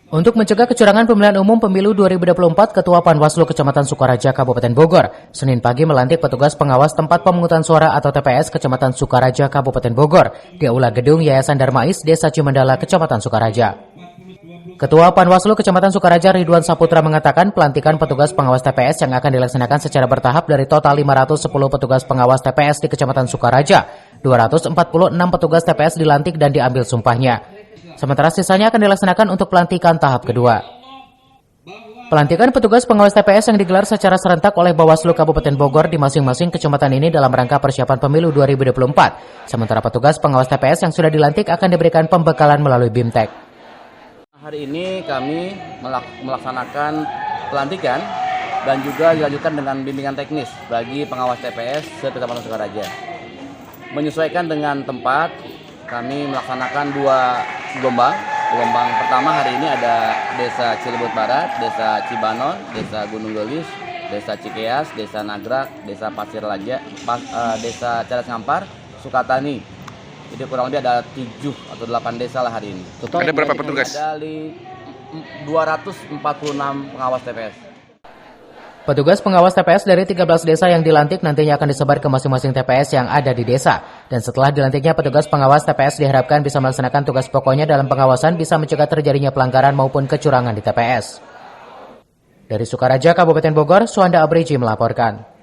Untuk mencegah kecurangan pemilihan umum pemilu 2024, Ketua Panwaslu Kecamatan Sukaraja, Kabupaten Bogor, Senin pagi melantik petugas pengawas tempat pemungutan suara atau TPS Kecamatan Sukaraja, Kabupaten Bogor, di Aula Gedung Yayasan Darmais, Desa Cimendala, Kecamatan Sukaraja. Ketua Panwaslu Kecamatan Sukaraja Ridwan Saputra mengatakan pelantikan petugas pengawas TPS yang akan dilaksanakan secara bertahap dari total 510 petugas pengawas TPS di Kecamatan Sukaraja. 246 petugas TPS dilantik dan diambil sumpahnya. Sementara sisanya akan dilaksanakan untuk pelantikan tahap kedua. Pelantikan petugas pengawas TPS yang digelar secara serentak oleh Bawaslu Kabupaten Bogor di masing-masing kecamatan ini dalam rangka persiapan pemilu 2024. Sementara petugas pengawas TPS yang sudah dilantik akan diberikan pembekalan melalui BIMTEK. Hari ini kami melaksanakan pelantikan dan juga dilanjutkan dengan bimbingan teknis bagi pengawas TPS se-Kecamatan Sukaraja. Menyesuaikan dengan tempat, kami melaksanakan dua gelombang. Gelombang pertama hari ini ada Desa Cilebut Barat, Desa Cibanon, Desa Gunung Gelis, Desa Cikeas, Desa Nagrak, Desa Pasir Laja, Desa Cadas Ngampar, Sukatani. Jadi kurang lebih ada 7 atau 8 desa lah hari ini. Total ada berapa petugas? Ada 246 pengawas TPS. Petugas pengawas TPS dari 13 desa yang dilantik nantinya akan disebar ke masing-masing TPS yang ada di desa. Dan setelah dilantiknya petugas pengawas TPS diharapkan bisa melaksanakan tugas pokoknya dalam pengawasan bisa mencegah terjadinya pelanggaran maupun kecurangan di TPS. Dari Sukaraja, Kabupaten Bogor, Suanda Abriji melaporkan.